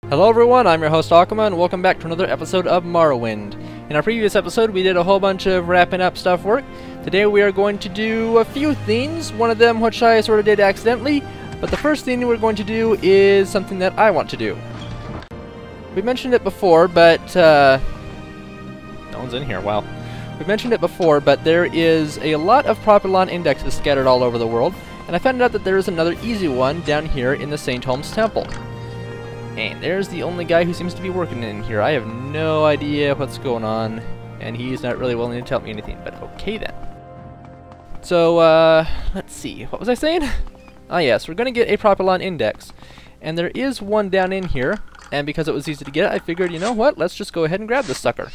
Hello everyone, I'm your host Akuma, and welcome back to another episode of Morrowind. In our previous episode, we did a whole bunch of wrapping up stuff work. Today we are going to do a few things, one of them which I sort of did accidentally, but the first thing we're going to do is something that I want to do. We mentioned it before, but no one's in here, wow. We mentioned it before, but there is a lot of Propylon indexes scattered all over the world, and I found out that there is another easy one down here in the St. Holmes Temple. And there's the only guy who seems to be working in here. I have no idea what's going on, and he's not really willing to tell me anything, but okay then. So, let's see, what was I saying? Ah yes, we're going to get a Propylon index, and there is one down in here, and because it was easy to get, I figured, you know what, let's just go ahead and grab this sucker.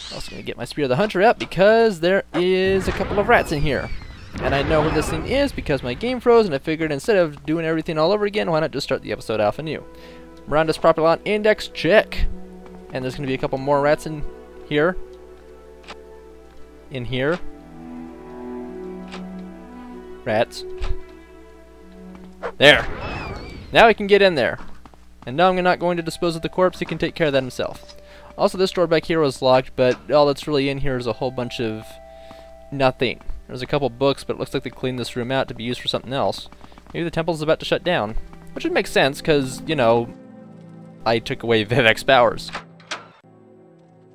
I'm also going to get my Spear of the Hunter out, because there is a couple of rats in here. And I know where this thing is because my game froze, and I figured instead of doing everything all over again, why not just start the episode off anew. Miranda's Propylon index, check! And there's going to be a couple more rats in here. In here. Rats. There! Now he can get in there. And now I'm not going to dispose of the corpse, he can take care of that himself. Also, this door back here was locked, but all that's really in here is a whole bunch of nothing. There's a couple books, but it looks like they cleaned this room out to be used for something else. Maybe the temple's about to shut down. Which would make sense, because, you know, I took away Vivek's powers.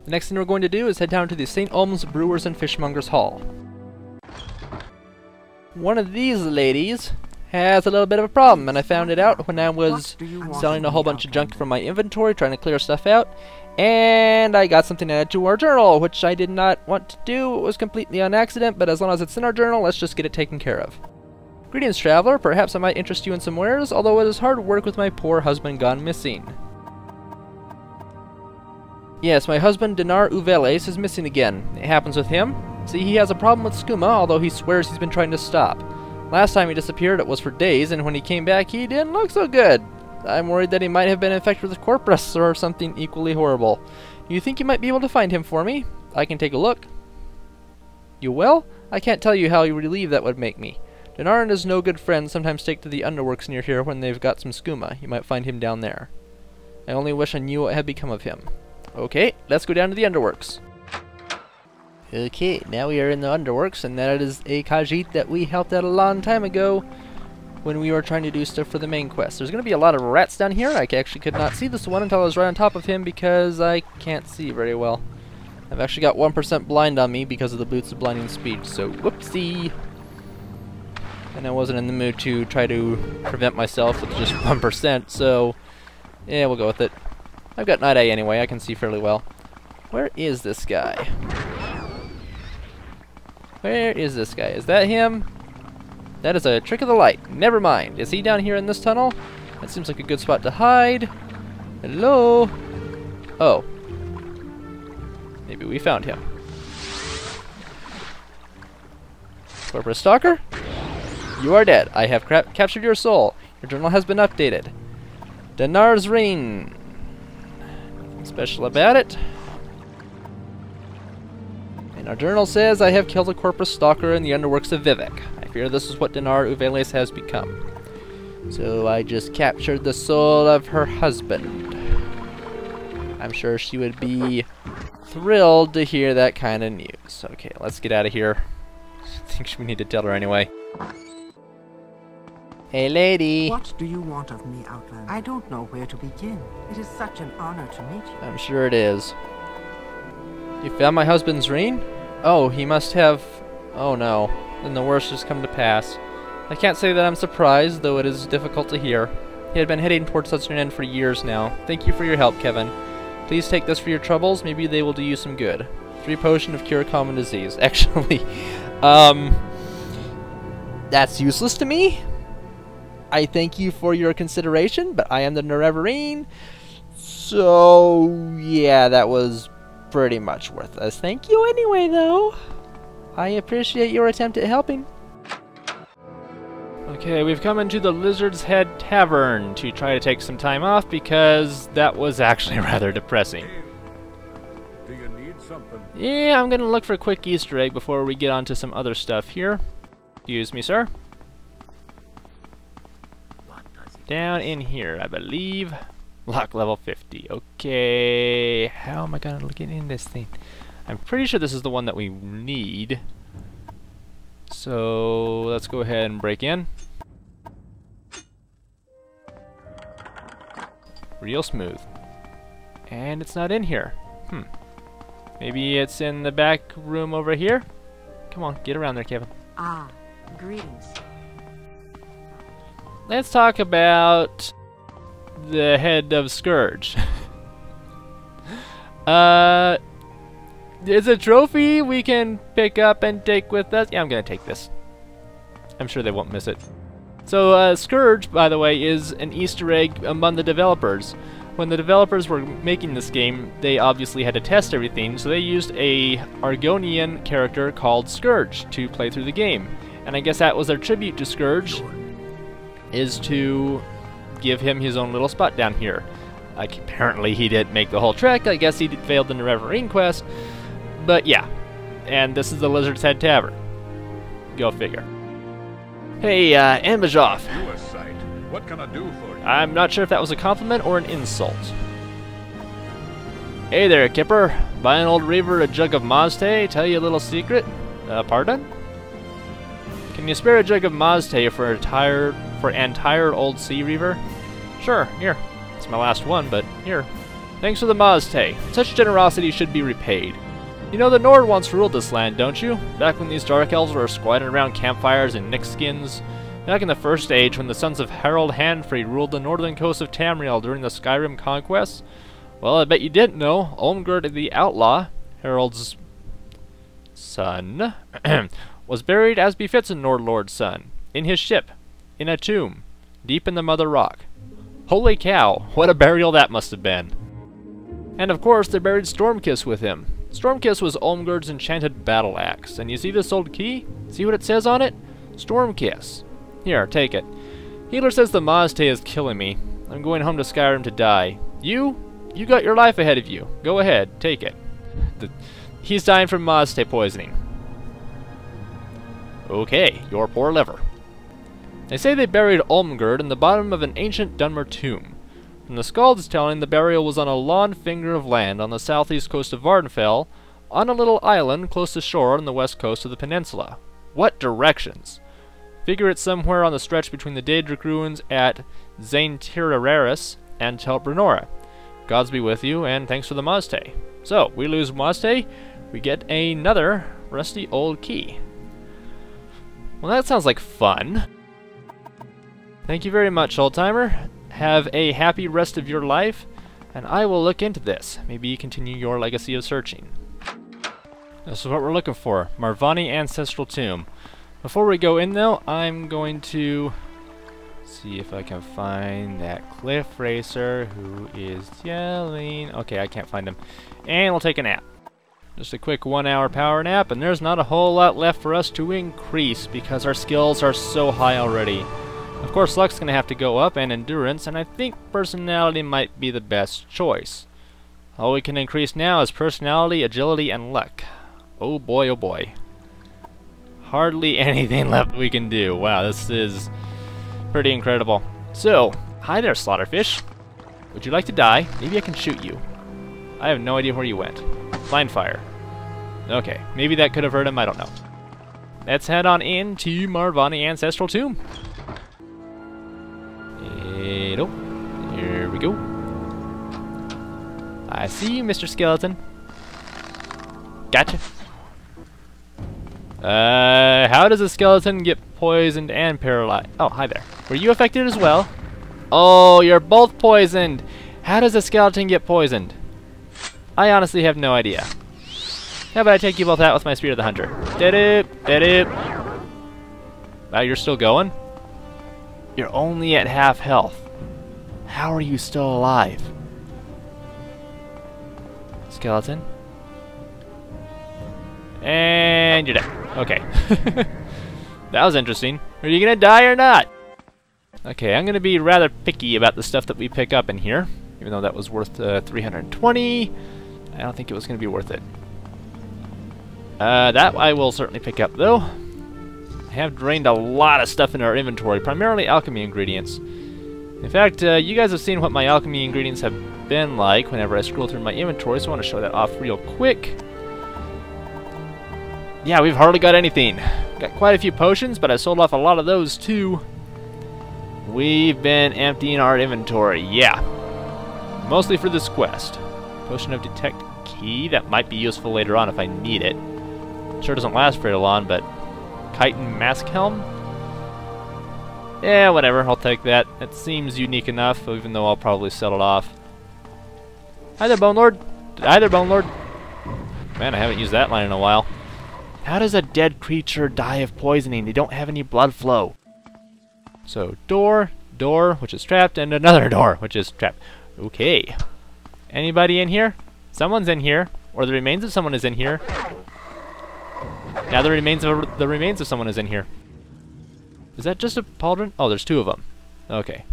The next thing we're going to do is head down to the St. Olm's Brewers and Fishmongers Hall. One of these ladies has a little bit of a problem, and I found it out when I was selling a whole bunch of junk from my inventory, trying to clear stuff out. And I got something added to our journal, which I did not want to do. It was completely on accident, but as long as it's in our journal, let's just get it taken care of. Greetings, traveler. Perhaps I might interest you in some wares, although it is hard work with my poor husband gone missing. Yes, my husband Dinar Uveles is missing again. It happens with him. See, he has a problem with skooma, although he swears he's been trying to stop. Last time he disappeared, it was for days, and when he came back, he didn't look so good. I'm worried that he might have been infected with corpus or something equally horrible. Do you think you might be able to find him for me? I can take a look. You will? I can't tell you how relieved that would make me. Dinar and his no good friends sometimes take to the underworks near here when they've got some skooma. You might find him down there. I only wish I knew what had become of him. Okay, let's go down to the underworks. Okay, now we are in the underworks, and that is a Khajiit that we helped out a long time ago when we were trying to do stuff for the main quest. There's going to be a lot of rats down here. I actually could not see this one until I was right on top of him because I can't see very well. I've actually got 1% blind on me because of the Boots of Blinding Speed, so whoopsie! And I wasn't in the mood to try to prevent myself with just 1%, so yeah, we'll go with it. I've got Night Eye anyway, I can see fairly well. Where is this guy? Where is this guy? Is that him? That is a trick of the light. Never mind. Is he down here in this tunnel? That seems like a good spot to hide. Hello? Oh. Maybe we found him. Corporate Stalker? You are dead. I have captured your soul. Your journal has been updated. Dinar's Ring. Nothing special about it. And our journal says I have killed a corpus stalker in the underworks of Vivek. I fear this is what Dinar Uveles has become. So I just captured the soul of her husband. I'm sure she would be thrilled to hear that kind of news. Okay, let's get out of here. I think we need to tell her anyway. Hey, lady. What do you want of me, Outlander? I don't know where to begin. It is such an honor to meet you. I'm sure it is. You found my husband's ring? Oh, he must have... Oh no. Then the worst has come to pass. I can't say that I'm surprised, though it is difficult to hear. He had been heading towards such an end for years now. Thank you for your help, Kevin. Please take this for your troubles. Maybe they will do you some good. 3 potion of cure common disease. Actually, that's useless to me. I thank you for your consideration, but I am the Nerevarine. So, yeah, that was pretty much worthless. Thank you anyway, though. I appreciate your attempt at helping. Okay, we've come into the Lizard's Head Tavern to try to take some time off because that was actually rather depressing. Do you need something? Yeah, I'm gonna look for a quick Easter egg before we get on to some other stuff here. Excuse me, sir. Down in here, I believe. Lock level 50. Okay, how am I gonna get in this thing? I'm pretty sure this is the one that we need. So let's go ahead and break in. Real smooth. And it's not in here. Maybe it's in the back room over here? Come on, get around there, Kevin. Ah, greetings. Let's talk about the head of Scourge. It's a trophy we can pick up and take with us. Yeah, I'm gonna take this. I'm sure they won't miss it. So, Scourge, by the way, is an Easter egg among the developers. When the developers were making this game, they obviously had to test everything, so they used a Argonian character called Scourge to play through the game. And I guess that was their tribute to Scourge, is to give him his own little spot down here. Like, apparently he didn't make the whole trek. I guess he failed the Nerevar quest. But yeah, and this is the Lizard's Head Tavern. Go figure. Hey, Ambajov. You a sight. What can I do for you? I'm not sure if that was a compliment or an insult. Hey there, Kipper. Buy an old Reaver a jug of Mazte. Tell you a little secret. Pardon? Can you spare a jug of Mazte for an tired old Sea Reaver? Sure, here. It's my last one, but here. Thanks for the Mazte. Such generosity should be repaid. You know the Nord once ruled this land, don't you? Back when these Dark Elves were squatting around campfires in Nyx skins. Back in the First Age, when the sons of Harold Handfree ruled the northern coast of Tamriel during the Skyrim conquest? Well, I bet you didn't know. Olmgerd the Outlaw, Harold's son, was buried as befits a Nord Lord's son, in his ship, in a tomb, deep in the Mother Rock. Holy cow, what a burial that must have been. And of course, they buried Stormkiss with him. Stormkiss was Olmgerd's enchanted battle axe, and you see this old key? See what it says on it? Stormkiss. Here, take it. Healer says the Mazte is killing me. I'm going home to Skyrim to die. You got your life ahead of you. Go ahead, take it. He's dying from Mazte poisoning. Okay, your poor liver. They say they buried Olmgerd in the bottom of an ancient Dunmer tomb. From the Skald's telling, the burial was on a long finger of land on the southeast coast of Vardenfell, on a little island close to shore on the west coast of the peninsula. What directions? Figure it's somewhere on the stretch between the Daedric ruins at Zaintirararis and Tel Brenora. Gods be with you, and thanks for the Mazte. So, we lose Mazte, we get another rusty old key. Well, that sounds like fun. Thank you very much, old-timer. Have a happy rest of your life, and I will look into this. Maybe continue your legacy of searching. This is what we're looking for. Marvani Ancestral Tomb. Before we go in, though, I'm going to see if I can find that Cliff Racer who is yelling. Okay, I can't find him. And we'll take a nap. Just a quick 1 hour power nap, and there's not a whole lot left for us to increase because our skills are so high already. Of course, luck's going to have to go up, and endurance, and I think personality might be the best choice. All we can increase now is personality, agility, and luck. Oh boy, oh boy. Hardly anything left we can do. Wow, this is pretty incredible. So, hi there, Slaughterfish. Would you like to die? Maybe I can shoot you. I have no idea where you went. Blind fire. Okay, maybe that could have hurt him, I don't know. Let's head on into Marvani Ancestral Tomb. Here we go. I see you, Mr. Skeleton. Gotcha. How does a skeleton get poisoned and paralyzed? Oh, hi there. Were you affected as well? Oh, you're both poisoned. How does a skeleton get poisoned? I honestly have no idea. How about I take you both out with my Spear of the Hunter? Wow, you're still going? You're only at half health. How are you still alive? Skeleton. And you're dead. Okay. That was interesting. Are you gonna die or not? Okay, I'm gonna be rather picky about the stuff that we pick up in here. Even though that was worth 320, I don't think it was gonna be worth it. That I will certainly pick up though. I have drained a lot of stuff in our inventory, primarily alchemy ingredients. In fact, you guys have seen what my alchemy ingredients have been like whenever I scroll through my inventory, so I want to show that off real quick. Yeah, we've hardly got anything. Got quite a few potions, but I sold off a lot of those too. We've been emptying our inventory, yeah. Mostly for this quest. Potion of Detect Key, that might be useful later on if I need it. Sure doesn't last very long, but Chitin Mask Helm? Yeah, whatever, I'll take that. It seems unique enough, even though I'll probably sell it off. Hi there, Bone Lord. Hi there, Bone Lord. Man, I haven't used that line in a while. How does a dead creature die of poisoning? They don't have any blood flow. So, door, which is trapped, and another door, which is trapped. Okay. Anybody in here? Someone's in here. Or the remains of someone is in here. Now the remains of someone is in here. Is that just a pauldron? Oh, there's two of them. Okay.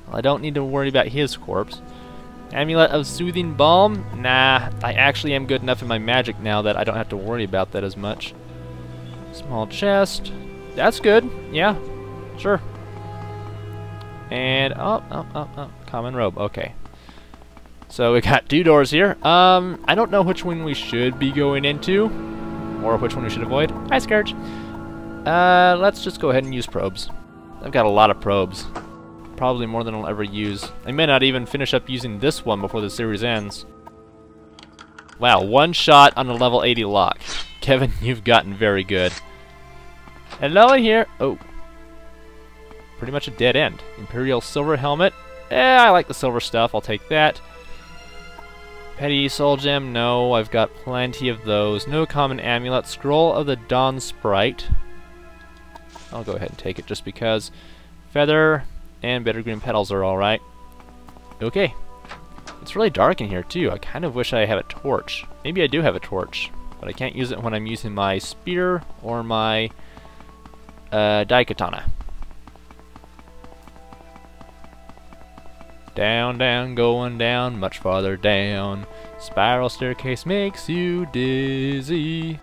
Well, I don't need to worry about his corpse. Amulet of Soothing Balm? Nah, I actually am good enough in my magic now that I don't have to worry about that as much. Small chest. That's good. Yeah, sure. And, common robe. Okay. So we got two doors here. I don't know which one we should be going into, or which one we should avoid. Hi, Scourge. Let's just go ahead and use probes. I've got a lot of probes. Probably more than I'll ever use. I may not even finish up using this one before the series ends. Wow, one shot on a level 80 lock. Kevin, you've gotten very good. Hello here. Oh. Pretty much a dead end. Imperial Silver Helmet. I like the silver stuff. I'll take that. Petty Soul Gem. No, I've got plenty of those. No common amulet. Scroll of the Dawn Sprite. I'll go ahead and take it just because. Feather and bitter green petals are alright. Okay. It's really dark in here too. I kind of wish I have a torch. Maybe I do have a torch, but I can't use it when I'm using my spear or my Daikatana. Down, down, going down, much farther down. Spiral staircase makes you dizzy.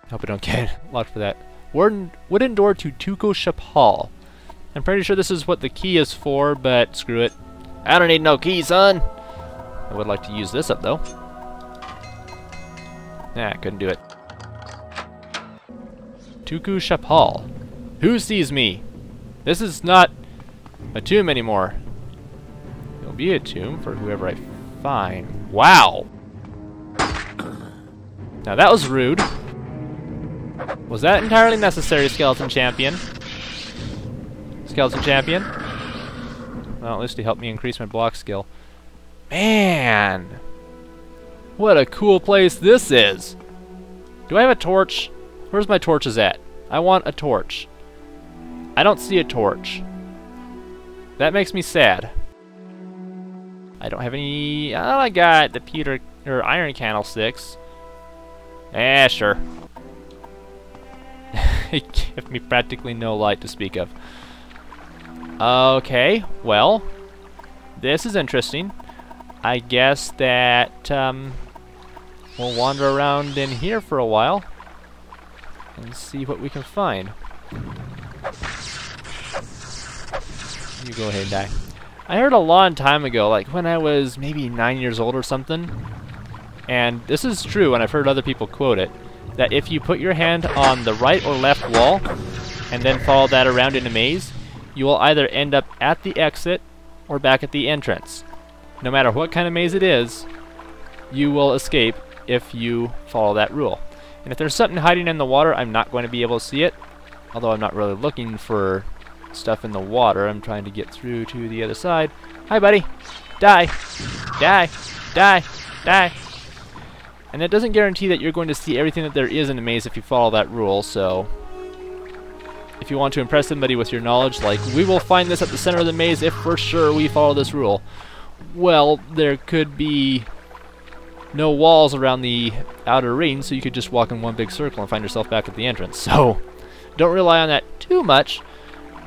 Hope I don't get locked for that. Wooden door to Tuko Ship Hall. I'm pretty sure this is what the key is for, but screw it. I don't need no key, son. I would like to use this up, though. Nah, couldn't do it. Tuku Ship Hall. Who sees me? This is not a tomb anymore. It'll be a tomb for whoever I find. Wow! Now that was rude. Was that entirely necessary, Skeleton Champion? Skeleton Champion? Well, at least he helped me increase my block skill. Man! What a cool place this is! Do I have a torch? Where's my torches at? I want a torch. I don't see a torch. That makes me sad. I don't have any... Oh, I got the pewter or iron candlesticks. Sure. It gave me practically no light to speak of. Okay, well, this is interesting. I guess that we'll wander around in here for a while and see what we can find. You go ahead and die. I heard a long time ago, like when I was maybe 9 years old or something, and this is true, and I've heard other people quote it, that if you put your hand on the right or left wall and then follow that around in a maze, you will either end up at the exit or back at the entrance. No matter what kind of maze it is, you will escape if you follow that rule. And if there's something hiding in the water, I'm not going to be able to see it, although I'm not really looking for stuff in the water. I'm trying to get through to the other side. Hi, buddy. Die. Die. Die. Die. And it doesn't guarantee that you're going to see everything that there is in a maze if you follow that rule, so if you want to impress somebody with your knowledge, like, we will find this at the center of the maze if for sure we follow this rule. Well, there could be no walls around the outer ring, so you could just walk in one big circle and find yourself back at the entrance. So, don't rely on that too much,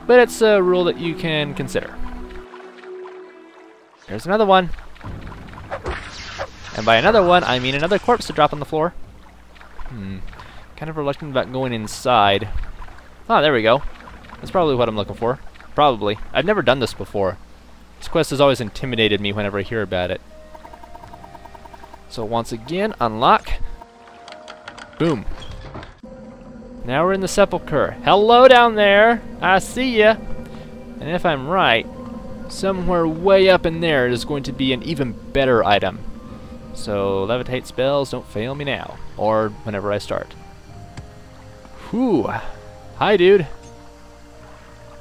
but it's a rule that you can consider. There's another one. And by another one, I mean another corpse to drop on the floor. Kind of reluctant about going inside. Ah, there we go. That's probably what I'm looking for. Probably. I've never done this before. This quest has always intimidated me whenever I hear about it. So once again, unlock. Boom. Now we're in the Sepulchre. Hello down there! I see ya! And if I'm right, somewhere way up in there is going to be an even better item. So levitate spells don't fail me now. Or whenever I start. Whew. Hi, dude.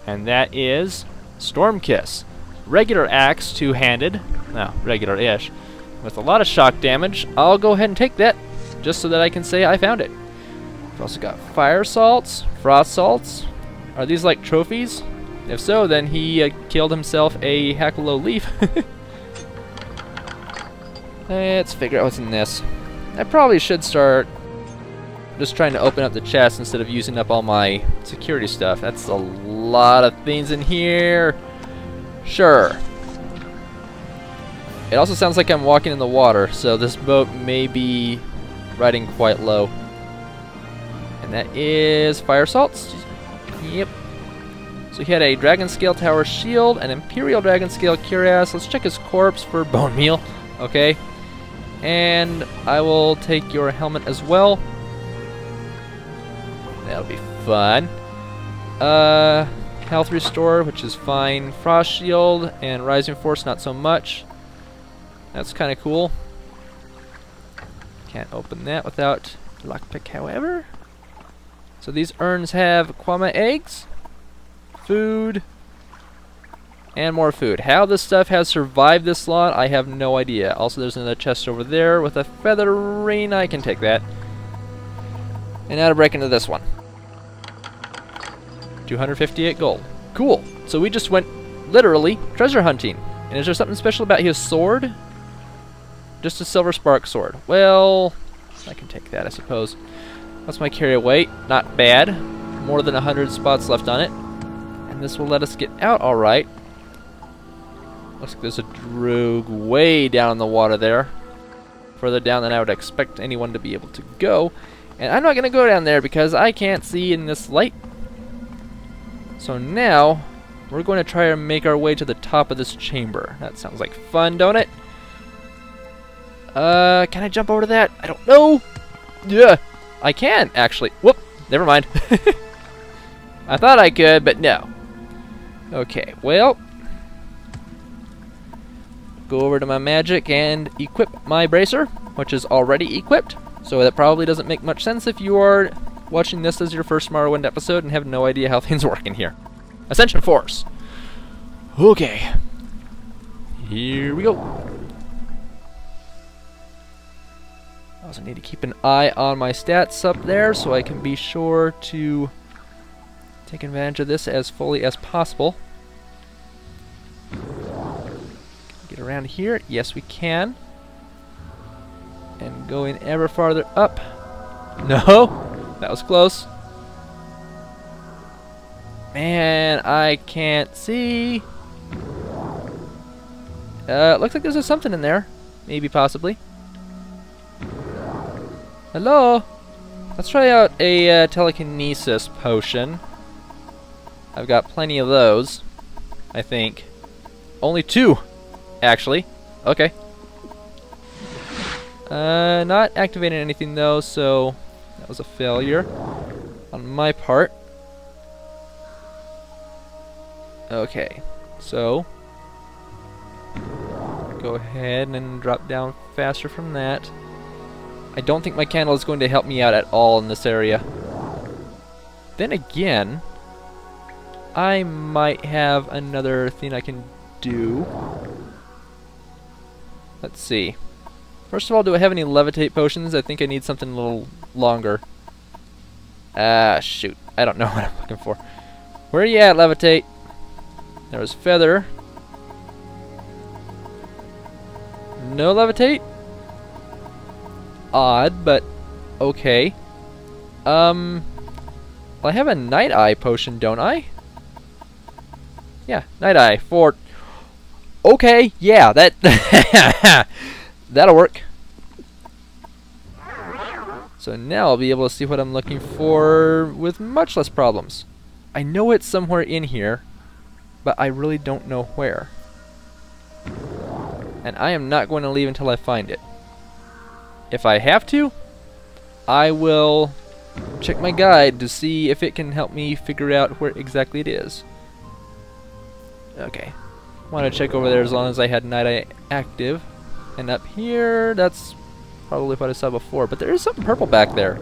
And that is Storm Kiss. Regular axe, two-handed. No, regular-ish. With a lot of shock damage. I'll go ahead and take that, just so that I can say I found it. We've also got fire salts, frost salts. Are these like trophies? If so, then he killed himself a Hackalow leaf. Let's figure out what's in this. I probably should start just trying to open up the chest instead of using up all my security stuff. That's a lot of things in here. Sure. It also sounds like I'm walking in the water, so this boat may be riding quite low. And that is fire salts. Yep. So he had a Dragon Scale Tower Shield, an Imperial Dragon Scale Cuirass. Let's check his corpse for bone meal. Okay. And I will take your helmet as well. That'll be fun. Health Restore, which is fine. Frost Shield and Rising Force, not so much. That's kind of cool. Can't open that without lockpick, however. So these urns have Kwama eggs, food, and more food. How this stuff has survived this slot, I have no idea. Also, there's another chest over there with a feather ring. I can take that. And now to break into this one. 258 gold. Cool. So we just went literally treasure hunting. And is there something special about his sword? Just a silver spark sword. Well, I can take that, I suppose. What's my carry weight? Not bad. More than 100 spots left on it. And this will let us get out alright. Looks like there's a droog way down in the water there. Further down than I would expect anyone to be able to go. And I'm not going to go down there because I can't see in this light. So now, we're going to try and make our way to the top of this chamber. That sounds like fun, don't it? Can I jump over to that? I don't know. Yeah, I can, actually. Whoop, never mind. I thought I could, but no. Okay, well. Go over to my magic and equip my bracer, which is already equipped. So that probably doesn't make much sense if you are watching this as your first Morrowind episode and have no idea how things work in here. Ascension Force. Okay. Here we go. I also need to keep an eye on my stats up there so I can be sure to take advantage of this as fully as possible. Get around here. Yes, we can. And going ever farther up. No! That was close. Man, I can't see. Looks like there's something in there. Maybe, possibly. Hello? Let's try out a telekinesis potion. I've got plenty of those, I think. Only 2, actually. Okay. Not activating anything though, so that was a failure on my part. Okay, so go ahead and drop down faster from that. I don't think my candle is going to help me out at all in this area. Then again, I might have another thing I can do. Let's see. First of all, do I have any levitate potions? I think I need something a little longer. Ah, shoot. I don't know what I'm looking for. Where are you at, levitate? There was feather. No levitate? Odd, but okay. Well, I have a night eye potion, don't I? Yeah, night eye for... Okay, yeah, that... That'll work. So now I'll be able to see what I'm looking for with much less problems. I know it's somewhere in here. but I really don't know where. And I am not going to leave until I find it. If I have to, I will check my guide to see if it can help me figure out where exactly it is. Okay. Want to check over there as long as I had Night Eye active. And up here, that's probably what I saw before, but there is something purple back there.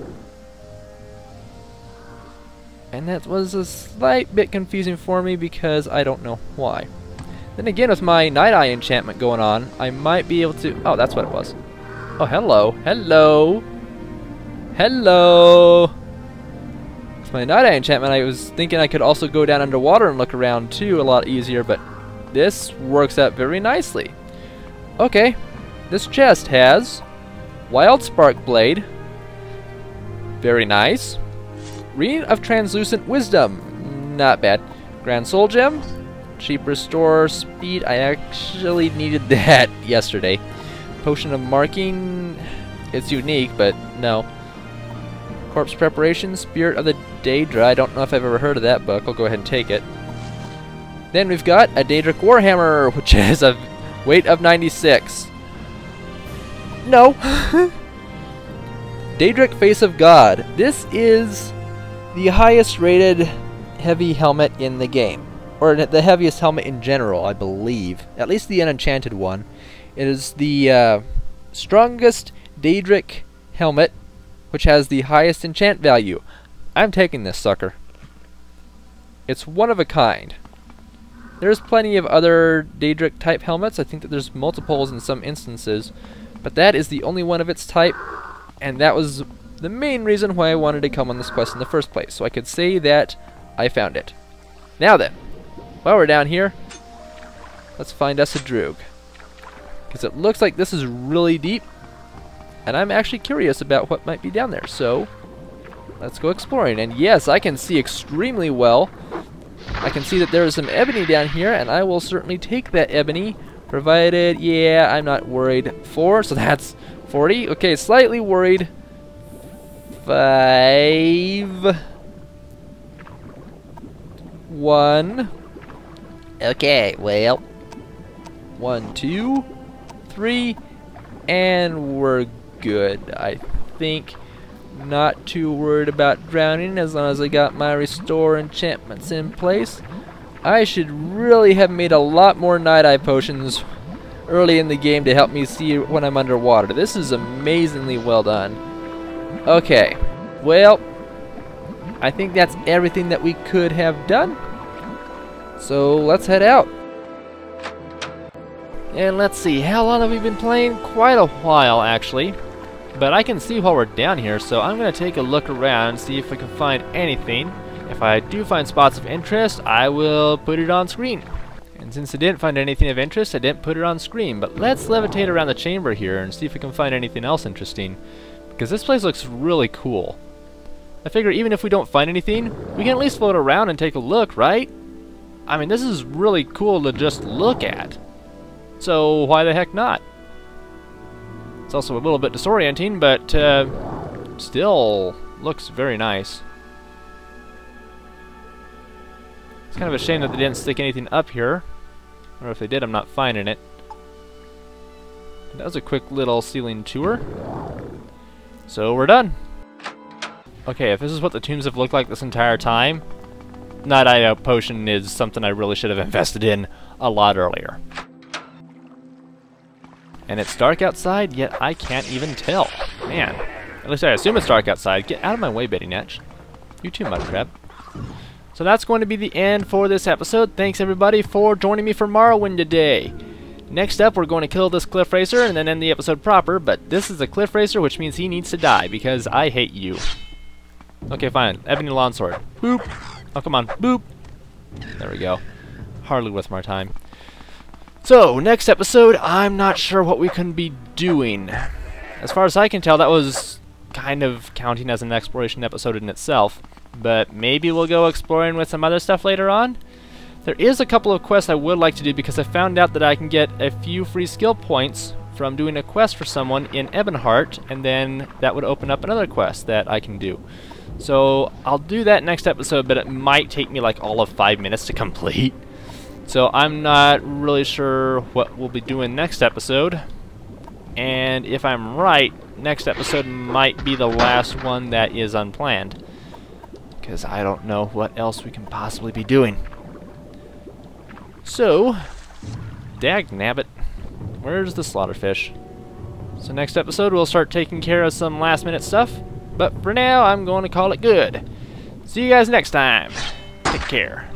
And that was a slight bit confusing for me because I don't know why. Then again, with my Night Eye enchantment going on, I might be able to... Oh, that's what it was. Oh, hello. Hello. Hello. With my Night Eye enchantment, I was thinking I could also go down underwater and look around too a lot easier, but this works out very nicely. Okay. This chest has Wild Spark Blade. Very nice. Ring of Translucent Wisdom. Not bad. Grand Soul Gem. Cheap Restore Speed. I actually needed that yesterday. Potion of Marking. It's unique, but no. Corpse Preparation. Spirit of the Daedra. I don't know if I've ever heard of that book. I'll go ahead and take it. Then we've got a Daedric Warhammer, which has a weight of 96. No. Daedric Face of God. This is the highest rated heavy helmet in the game. Or the heaviest helmet in general, I believe. At least the unenchanted one. It is the strongest Daedric helmet, which has the highest enchant value. I'm taking this sucker. It's one of a kind. There's plenty of other Daedric type helmets. I think that there's multiples in some instances. But that is the only one of its type. And that was the main reason why I wanted to come on this quest in the first place. So I could say that I found it. Now then. While we're down here, let's find us a Droog. Because it looks like this is really deep. And I'm actually curious about what might be down there. So, let's go exploring. And yes, I can see extremely well. I can see that there is some ebony down here. And I will certainly take that ebony. Provided, yeah, I'm not worried. 4, so that's 40. Okay, slightly worried. 5. 1. Okay, well, 1, 2, 3, and we're good. I think not too worried about drowning as long as I got my restore enchantments in place. I should really have made a lot more Night Eye potions early in the game to help me see when I'm underwater. This is amazingly well done. Okay, well, I think that's everything that we could have done. So let's head out. And let's see, how long have we been playing? Quite a while, actually. But I can see while we're down here, so I'm going to take a look around and see if I can find anything. If I do find spots of interest, I will put it on screen. And since I didn't find anything of interest, I didn't put it on screen. But let's levitate around the chamber here and see if we can find anything else interesting. Because this place looks really cool. I figure even if we don't find anything, we can at least float around and take a look, right? I mean, this is really cool to just look at. So why the heck not? It's also a little bit disorienting, but still looks very nice. It's kind of a shame that they didn't stick anything up here. Or if they did, I'm not finding it. That was a quick little ceiling tour. So we're done. Okay, if this is what the tombs have looked like this entire time, Night Eye potion is something I really should have invested in a lot earlier. And it's dark outside, yet I can't even tell. Man, at least I assume it's dark outside. Get out of my way, Betty Natch. You too, Mud Crab. So that's going to be the end for this episode. Thanks everybody for joining me for Morrowind today. Next up, we're going to kill this Cliff Racer and then end the episode proper, but this is a Cliff Racer, which means he needs to die, because I hate you. Okay, fine. Ebony Longsword. Boop. Oh, come on. Boop. There we go. Hardly worth my time. So, next episode, I'm not sure what we can be doing. As far as I can tell, that was kind of counting as an exploration episode in itself. But maybe we'll go exploring with some other stuff later on. There is a couple of quests I would like to do because I found out that I can get a few free skill points from doing a quest for someone in Ebonheart, and then that would open up another quest that I can do. So I'll do that next episode, but it might take me like all of 5 minutes to complete. So I'm not really sure what we'll be doing next episode. And if I'm right, next episode might be the last one that is unplanned. Because I don't know what else we can possibly be doing. So, dagnabbit, where's the slaughterfish? So next episode we'll start taking care of some last minute stuff. But for now, I'm going to call it good. See you guys next time. Take care.